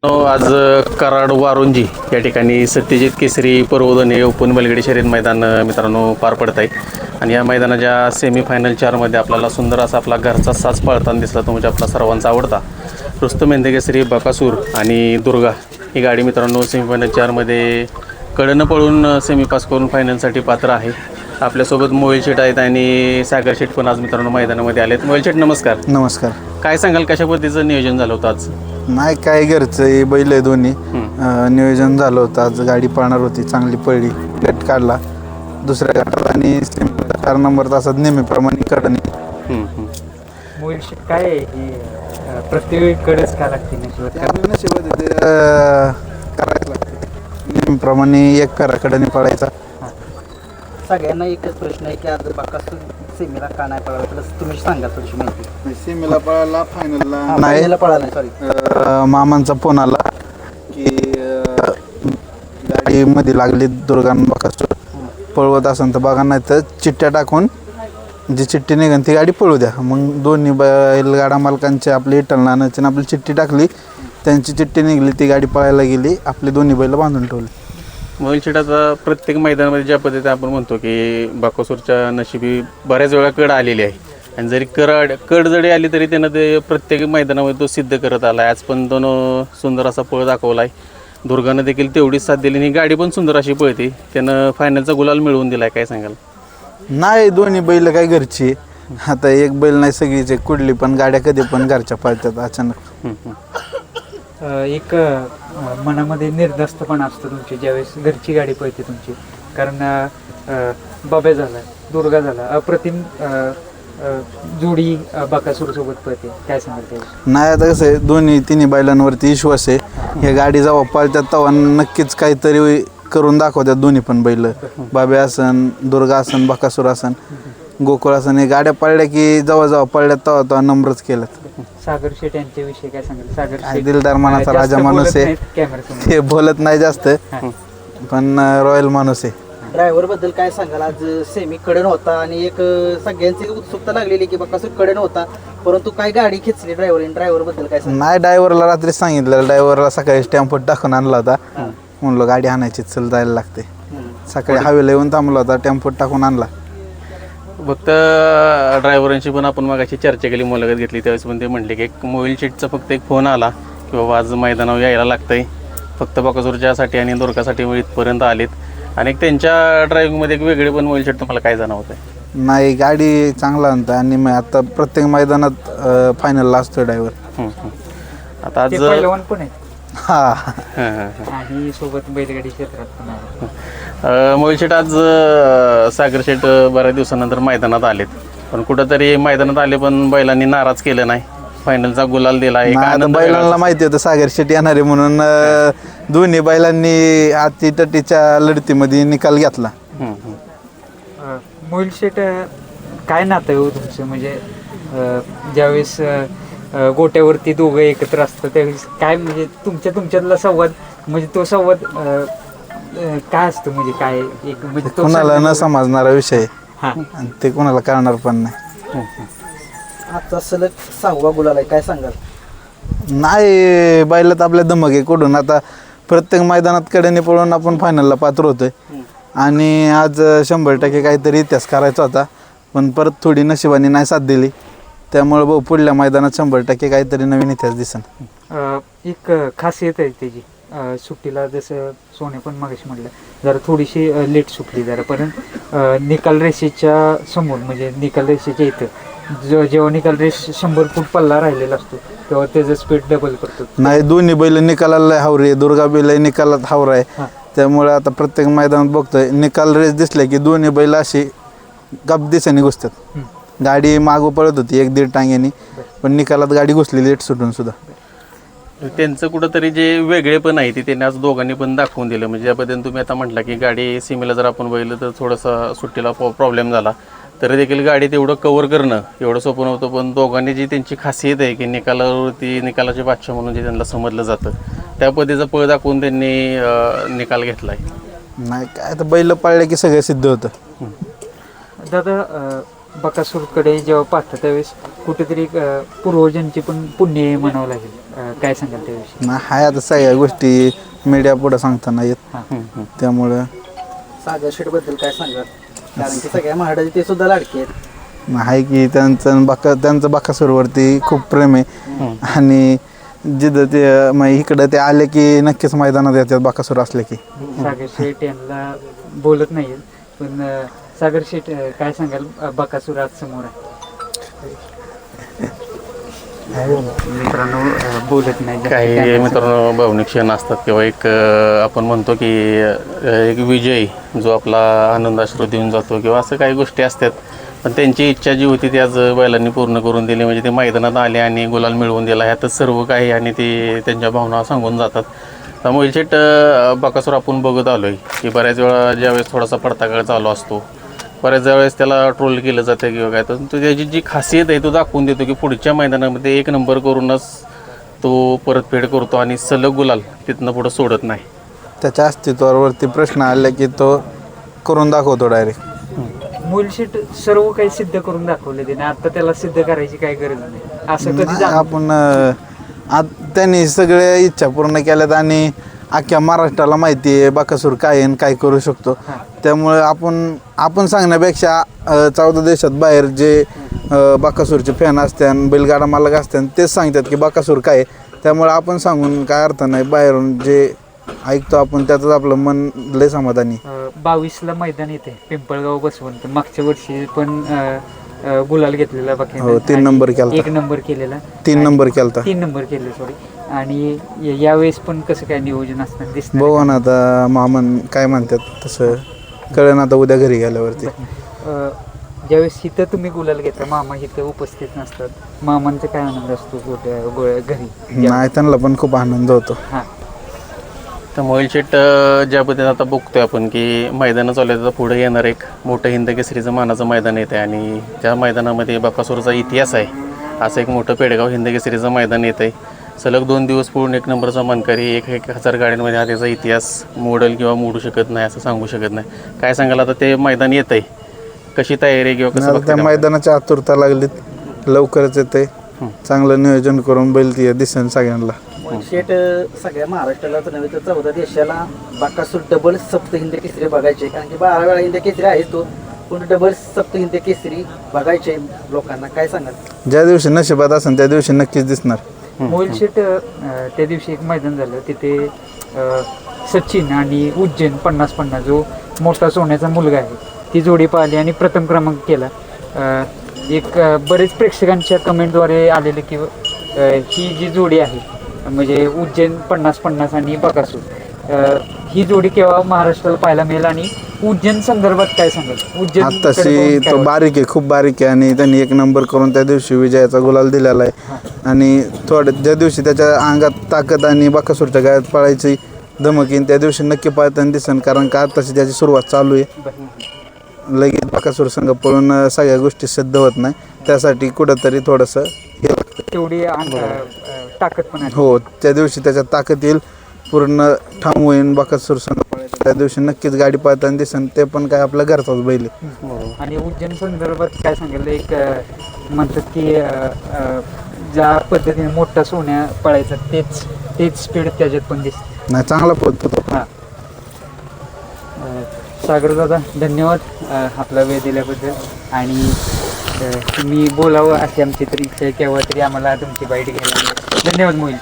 आज कराड वारुंजी या ठिकाणी सत्यजित केसरी पर्वतने ओपन बैलगाडी शर्यत मैदान मित्रांनो पार पडत आहे. आणि या मैदानाच्या सेमीफायनल 4मध्ये आपल्याला सुंदर असा आपला घरचा साज पळताना दिसला तो म्हणजे आपला सर्वांचा आवडता रुस्तम हिंदकेसरी बकासूर आणि दुर्गा ही गाडी मित्रांनो सेमीफायनल 4मध्ये कडनं पळून सेमी पास करून फायनलसाठी पात्र आहे. आपल्यासोबत मोहिल शेट आहेत आणि सागर शेट पण आज मित्रांनो मैदानामध्ये आलेत. मोहिल शेट नमस्कार. नमस्कार. काय सांगाल कशा पद्धतीचं नियोजन झालं होतं आज? नाही काय घरचं बैल आहे दोन्ही. नियोजन झालं होतं. आज गाडी पळणार होती, चांगली पळली, गट काढला दुसऱ्या गटात आणि 4 नंबर तासात नेहमीप्रमाणे कडनी. मोहिल शेट काय आहे की प्रत्येककडेच का लागते करायला लागते नेहमीप्रमाणे एक फेरा कडनी पळायचा. सगळ्यांना एकच प्रश्न आहे की आज बकासूर सेमीला का नाही पळाला, तर तुम्ही सांगा थोडीशी माहिती. सेमीला पळाला, फायनलला नाही. फायनलला पळाला सॉरी. मामांचा फोन आला की गाडी मध्ये लागली दुर्गान बकासूर पळवत असेल तर बघा, नाही तर चिठ्ठ्या टाकून जी चिठ्ठी निघन ती गाडी पळू द्या. मग दोन्ही बैलगाडा मालकांची आपली इटल नानाची आपली चिठ्ठी टाकली, त्यांची चिठ्ठी निघली, ती गाडी पळायला गेली, आपली दोन्ही बैल बांधून ठेवली. मोहिल शेट आता प्रत्येक मैदानामध्ये ज्या पद्धतीने आपण म्हणतो की बकासूरच्या नशिबी बऱ्याच वेळा कड आलेली आहे आणि जरी कड जरी आली तरी त्यानं ते प्रत्येक मैदानामध्ये तो सिद्ध करत आला आहे. आज पण दोन सुंदर असा पळ दाखवला आहे. दुर्गानं देखील तेवढीच साथ दिली आणि ही गाडी पण सुंदर अशी पळते. त्यानं फायनलचा गुलाल मिळवून दिला आहे. काय सांगाल? नाही, दोन्ही बैल काय घरची. आता एक बैल नाही, सगळीचे कुठली पण गाड्या कधी पण घरच्या पळतात अचानक. एक मनामध्ये निर्धास्तपण असतं तुमची ज्यावेळेस घरची गाडी पळते तुमची, कारण बाब्या झाला, दुर्गा झाला, अप्रतिम जोडी बकासूर सोबत पळते. काय सांगाल त्यावेळेस? नाही, आता कसं आहे, दोन्ही तिन्ही बैलांवरती विश्वास आहे. हे गाडी जेव्हा पळतात तेव्हा नक्कीच काहीतरी करून दाखवतात दोन्ही पण बैल. बाब्या असन, दुर्गा असन, बकासूर असन, गोकुळ असन, हे गाड्या पळल्या की जेव्हा पळल्यात तेव्हा नंबरच केलं. सागर शेट यांच्याविषयी काय सांगाल? सागर शेट दिलदार मनाचा राजा माणूस आहे. ते बोलत नाही जास्त, पण रॉयल माणूस आहे. ड्रायव्हर बद्दल काय सांगाल? आज सेमी कडन होता आणि एक सगळ्यांची उत्सुकता लागलेली की बकासूर कडन होता, परंतु काय गाडी खेचली ड्रायव्हर बद्दल काय सांगाल? नाही, ड्रायव्हरला रात्री सांगितलं, ड्रायव्हरला सकाळी टेम्पोत टाकून आणला होता. म्हणलो गाडी आणायची, चल जायला लागते. सकाळी हवेला येऊन थांबला होता, टेम्पोत टाकून आणला. फक्त ड्रायव्हरांशी पण आपण मगाशी चर्चा केली, मुलाखत घेतली, त्यावेळेस पण ते म्हटले की एक मोबाईल शीटचा फक्त एक फोन आला की बाबा आज मैदानावर यायला लागतंय फक्त बकासूरच्यासाठी आणि दुर्गासाठी इथपर्यंत आलेत. आणि त्यांच्या ड्रायव्हिंगमध्ये एक वेगळे पण मोबाईल शीट तुम्हाला काय जाणवत आहे? नाही, गाडी चांगला आणता आणि मग आता प्रत्येक मैदानात फायनलला असतो ड्रायव्हर. आता आज पण आहे आणि सोबत बैलगाडी क्षेत्रात पण आहे. मोहिल शेट आज सागर शेट बऱ्याच दिवसानंतर मैदानात आलेत, पण कुठंतरी मैदानात आले पण बैलांनी नाराज केलं नाही, फायनलचा गुलाल दिला. बैलांना माहिती होतं सागर शेट येणार आहे म्हणून दोन्ही बैलांनी हाती तटीच्या लढतीमध्ये निकाल घेतला. मोहिल शेट काय नातं आहे हो तुमचं? म्हणजे ज्यावेळेस गोट्यावरती दोघं एकत्र असतं त्यावेळेस काय म्हणजे तुमच्यातला संवाद, म्हणजे तो संवाद काय असतो? म्हणजे काय एक म्हणजे कोणाला न समजणारा विषय आणि ते कोणाला कळणार पण नाही. आजचा सलग 6वा गुलाल आहे, काय सांगाल? नाही, बैलात आपल्या दमक आहे कुठून. आता प्रत्येक मैदानात कडेने पळून आपण फायनलला पात्र होतोय आणि आज 100% काहीतरी इतिहास करायचा होता, पण परत थोडी नशिबाने नाही साथ दिली. त्यामुळे भाऊ पुढल्या मैदानात 100% काहीतरी नवीन इतिहास दिसन. एक खासियत आहे त्याची सुट्टीला, जसं सोने पण मगाशी म्हटलं, जरा थोडीशी लेट सुटली जरा, पण निकाल रेषेच्या समोर म्हणजे निकाल रेषेच्या इथं जेव्हा निकाल रेष 100 फूट पल्ला राहिलेला असतो तेव्हा त्याचं स्पीड डबल करतो. नाही, दोन्ही बैल निकालाला हावरे, दुर्गा बैल निकालात हावर आहे. त्यामुळे आता प्रत्येक मैदानात बघतोय निकाल रेस दिसले की दोन्ही बैल अशी गप दिसाने घुसतात. गाडी मागं पळत होती 1-1.5 टांग्यानी, पण निकालात गाडी घुसली लेट सुटून सुद्धा. त्यांचं कुठंतरी जे वेगळे पण आहे ते त्यांनी आज दोघांनी पण दाखवून दिलं. म्हणजे या पद्धतीने तुम्ही आता म्हटला की गाडी सीमेला जर आपण बघितलं तर थोडासा सुट्टीला प्रॉब्लेम झाला तरी देखील गाडी तेवढं कव्हर करणं एवढं सोपं नव्हतं, पण दोघांनी जी त्यांची खासियत आहे की निकालावरती निकालाचे बादशाह म्हणून जे त्यांना समजलं जातं त्या पद्धतीचा पळ दाखवून त्यांनी निकाल घेतला आहे. नाही काय, तर बैल पळले की सगळं सिद्ध होतं. दादा बकासूरकडे जेव्हा पाहता त्यावेळेस कुठेतरी पूर्वजांची पण पुण्य म्हणावं लागेल. काय सांगाल त्याविषयी? ना हाय आता सगळ्या गोष्टी मीडिया पुढे सांगताना येत, त्यामुळं सागर शेठ बद्दल काय सांगाल? कारण की सगळ्या महाडाचे ते सुद्धा लाडके आहेत. आहे की त्यांचं बाकासूरवरती खूप प्रेम आहे आणि जिथं ते मग इकडं ते आले की नक्कीच मैदानात येतात बाकासूर असले की. सागर शेठ यांना बोलत नाही पण सागर शेठ काय सांगाल बकासूर आज समोर आहे मित्रांनो बोलत नाही जास्त काही camera मित्रांनो भावनिक क्षण असतात किंवा एक आपण म्हणतो की एक विजय जो आपला आनंदाश्रू देऊन जातो किंवा असं काही गोष्टी असतात. पण त्यांची इच्छा जी होती ती आज बैलांनी पूर्ण करून दिली. म्हणजे ते मैदानात आले आणि गुलाल मिळवून दिला ह्यातच सर्व काही आणि ते त्यांच्या भावना सांगून जातात. त्यामुळे शेट बकासूर आपण बघत आलो आहे की बऱ्याच वेळा ज्यावेळेस थोडासा पडताकाळ चालू असतो बऱ्याच वेळेस त्याला ट्रोल केलं जातं किंवा काय तर तो त्याची जी खासियत आहे तो दाखवून देतो की पुढच्या मैदानामध्ये एक नंबर करूनच तो परतफेड करतो आणि सलग गुलाल तिथनं पुढं सोडत नाही. त्याच्या अस्तित्वावरती प्रश्न आले की तो करून दाखवतो डायरेक्ट. मोहिल शेठ सर्व काही सिद्ध करून दाखवले त्याने. आता त्याला सिद्ध करायची काही गरज नाही असं कधी नाही, जाणवलं? आपण त्यांनी सगळ्या इच्छा पूर्ण केल्यात आणि अख्ख्या महाराष्ट्राला माहिती आहे बकासूर काय आहे आणि काय करू शकतो. त्यामुळे आपण सांगण्यापेक्षा 14 देशात बाहेर जे बकासूरचे फॅन असतात बैलगाडा मालक असतात तेच सांगतात की बकासूर काय आहे. त्यामुळे आपण सांगून काय अर्थ नाही. बाहेरून जे ऐकतो आपण त्यातच आपलं मन लय समाधानी. 22ला मैदान येते पिंपळगाव बसवंत. मागच्या वर्षी पण गुलाल घेतलेला बाकी हो, 3 नंबर केलता. 1 नंबर केलेला 3 नंबर केलता. 3 नंबर केले सॉरी. आणि यावेळेस पण कसं काय नियोजन असणार दिसणार? बघू ना आता मामन काय म्हणतात तसं कळेल आता उद्या घरी गेल्यावरती. ज्यावेळेस इथं तुम्ही गुलाल घेता मामा इथं उपस्थित नसतात, मामांचा काय आनंद असतो घरी? नाही, त्यांना पण खूप आनंद होतो. हां तर मोहिल शेट ज्या पद्धतीने आता बघतोय आपण की मैदानं चालू आहे तर पुढे येणार एक मोठं हिंद केसरीचं मानाचं मैदान येतं आहे आणि त्या मैदानामध्ये बकासूरचा इतिहास आहे. असं एक मोठं पेडगाव हिंद केसरीचं मैदान येतं आहे. सलग 2 दिवस पूर्ण 1 नंबरचा मानकरी 1,000 गाड्यांमध्ये हा त्याचा इतिहास मोडल किंवा मोडू शकत नाही असं सांगू शकत नाही. काय सांगाल आता ते मैदान येतं आहे, कशी तयारी किंवा कसं आता त्या बघताय? मैदानाची आतुरता लागलीत, लवकरच येते. चांगलं नियोजन करून बैल ती दिसेल सगळ्यांना. शेठ सगळ्या महाराष्ट्रालाच नव्हे तर 14 देशाला बकासूर डबल सप्त हिंद केसरी बघायचे. कारण की 12 वेळा हिंद केसरी आहे तो, पण डबल सप्त हिंद केसरी बघायचे लोकांना. काय सांगाल? ज्या दिवशी नशिबात असेल त्या दिवशी नक्कीच दिसणार. मोहिल शेठ त्या दिवशी एक मैदान झालं तिथे सचिन आणि उज्जैन 50-50 जो मोठा सोन्याचा मुलगा आहे ती जोडी पाहिली आणि प्रथम क्रमांक केला. एक बरेच प्रेक्षकांच्या कमेंटद्वारे आलेले की ही जी जोडी आहे म्हणजे उज्जैन 50-50 आणि बकासूर ही जोडी केव्हा महाराष्ट्राला पाहायला मिळेल आणि उज्जैन संदर्भात काय सांगाल? उज्जैन आत्ताशी तो बारीक आहे, खूप बारीक आहे आणि त्यांनी 1 नंबर करून त्या दिवशी विजयाचा गुलाल दिलेला आहे. आणि ज्या दिवशी त्याच्या अंगात ताकद आणि बकासूरच्या गायात पळायची धमक येईन त्या दिवशी नक्की पाळताना दिसन. कारण का आत्ताशी त्याची सुरुवात चालू आहे. लगेच बकासूर संघ पळून सगळ्या गोष्टी सिद्ध होत नाही. त्यासाठी कुठंतरी थोडंसं हे लागतं. तेवढी ताकद पण आहे. हो, त्या दिवशी त्याच्यात ताकद येईल, पूर्ण ठाम होईन बकासूर संघ पळायचं त्या दिवशी नक्कीच गाडी पाळताना दिसन. ते पण काय आपल्या घरचाच बैल आहे. आणि उज्जैन संदर्भात काय सांगितलं एक म्हणतात की ज्या पद्धतीने मोठा सोन्या पळायचा तेच स्पीड त्याच्यात पण दिसते. नाही, चांगला पळतो तो. हां सागर दादा धन्यवाद आपला वेळ दिल्याबद्दल. आणि तुम्ही बोलावं अशी आमची तरी इच्छा आहे, केव्हा तरी आम्हाला तुमची बाईट घ्यायला. धन्यवाद मोहिल.